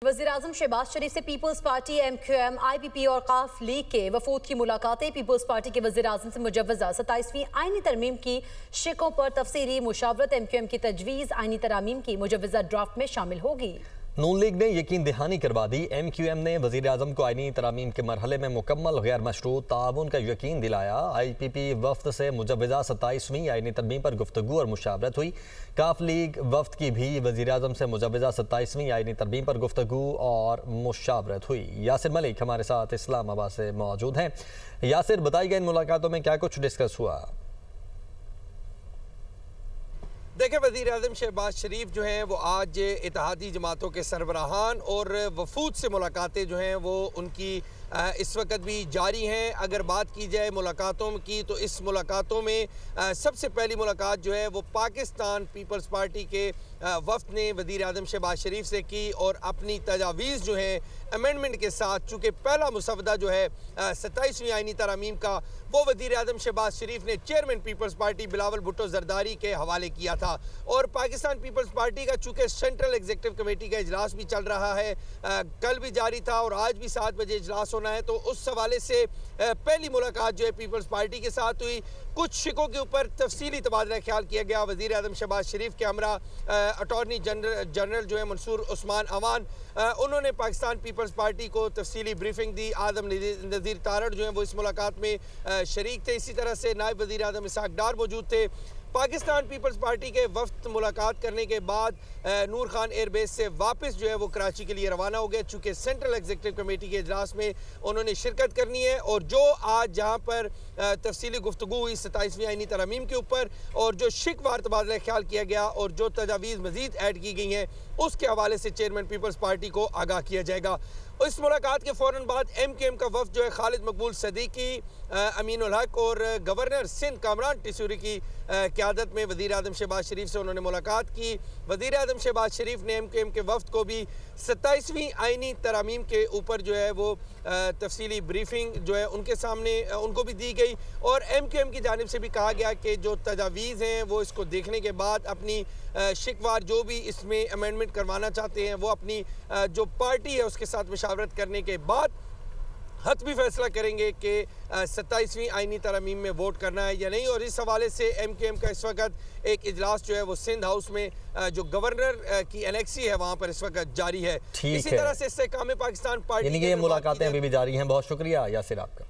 वज़ीर-ए-आज़म शहबाज शरीफ से peoples party, MQM, IPP और काफ लीग के वफूद की मुलाकातें। पीपल्स पार्टी के वज़ीर-ए-आज़म से मुजव्वज़ा 27वीं आईनी तरमीम की शिकों पर तफसीली मुशावरत। MQM की तजवीज़ आईनी तरामीम की मुजव्वज़ा ड्राफ्ट में शामिल होगी। नून लीग ने यकीन दहानी करवा दी। MQM ने वज़ीर-ए-आज़म को आईनी तरामीम के मरहले में मुकम्मल गैर मशरूत ताउन का यकीन दिलाया। IPP वफ्द से मुजव्वज़ा 27वीं आईनी तरमीम पर गुफ्तगू और मुशावरत हुई। काफ लीग वफ्द की भी वज़ीर-ए-आज़म से मुजव्वज़ा 27वीं आईनी तरमीम पर गुफ्तगू और मुशावरत हुई। यासिर मलिक हमारे साथ इस्लामाबाद से मौजूद हैं। यासिर, बताइए इन मुलाकातों में क्या कुछ डिस्कस हुआ? देखिए, वज़ीर-ए-आज़म शहबाज शरीफ जो हैं वो आज इत्तेहादी जमातों के सरबराहान और वफूद से मुलाकातें जो हैं वो उनकी इस वक्त भी जारी हैं। अगर बात की जाए मुलाकातों की तो इस मुलाकातों में सबसे पहली मुलाकात जो है वो पाकिस्तान पीपल्स पार्टी के वफ्द ने वज़ीर-ए-आज़म शहबाज शरीफ से की और अपनी तजावीज़ जो है अमेंडमेंट के साथ, चूँकि पहला मुसवदा जो है 27वीं आईनी तरामीम का वो वज़ीर-ए-आज़म शहबाज शरीफ ने chairman Peoples Party Bilawal Bhutto Zardari के हवाले किया था। और पाकिस्तान पीपल्स पार्टी का चूँकि सेंट्रल एग्जीक्यूटिव कमेटी का इजलास भी चल रहा है, कल भी जारी था और आज भी 7 बजे इजलास होना है, तो उस हवाले से पहली मुलाकात जो है पीपल्स पार्टी के साथ हुई। कुछ शिकों के ऊपर तफसीली तबादला ख्याल किया गया। वज़ीर-ए-आज़म शहबाज शरीफ के हमरा अटॉर्नी जनरल जो है मंसूर उस्मान अवान, उन्होंने पाकिस्तान पीपल्स पार्टी को तफसीली ब्रीफिंग दी। आदम नज़ीर तारड़ जो है वो इस मुलाकात में शरीक थे। इसी तरह से नायब वज़ीर-ए-आज़म इसहाक डार मौजूद थे। पाकिस्तान पीपल्स पार्टी के वफ्द मुलाकात करने के बाद नूर खान एयरबेस से वापस जो है वो कराची के लिए रवाना हो गए, चूँकि सेंट्रल एग्जीक्यूटिव कमेटी के इजलास में उन्होंने शिरकत करनी है। और जो आज जहाँ पर तफसीली गुफ्तगू हुई 27वीं आईनी तरमीम के ऊपर और जो शिकवार तबादला ख्याल किया गया और जो तजावीज़ मज़ीद ऐड की गई हैं उसके हवाले से चेयरमैन पीपल्स पार्टी को आगाह किया जाएगा। इस मुलाकात के फ़ौरन बाद MQM का वफ्द जो है खालिद मकबूल सदीकी, अमीनुल हक और गवर्नर सिंध कामरान टिसूरी की क़यादत में वज़ीर-ए-आज़म शहबाज शरीफ से उन्होंने मुलाकात की। वज़ीर-ए-आज़म शहबाज शरीफ ने MQM के वफ्द को भी 27वीं आईनी तरामीम के ऊपर जो है वो तफसीली ब्रीफिंग जो है उनके सामने उनको भी दी गई और MQM की जानिब से भी कहा गया कि जो तजावीज़ हैं वो इसको देखने के बाद अपनी शिकवार जो भी इसमें अमेंडमेंट करवाना चाहते हैं वो अपनी जो पार्टी है उसके साथ मुशावरत करने के बाद हतमी फैसला करेंगे कि 27वीं आईनी तरमीम में वोट करना है या नहीं। और इस हवाले से MQM का इस वक्त एक इजलास जो है वो सिंध हाउस में जो गवर्नर की एनेक्सी है वहाँ पर इस वक्त जारी है। इसी तरह से इस्तेहकाम पाकिस्तान पार्टी यानी कि ये मुलाकातें अभी भी जारी हैं। बहुत शुक्रिया यासिर आपका।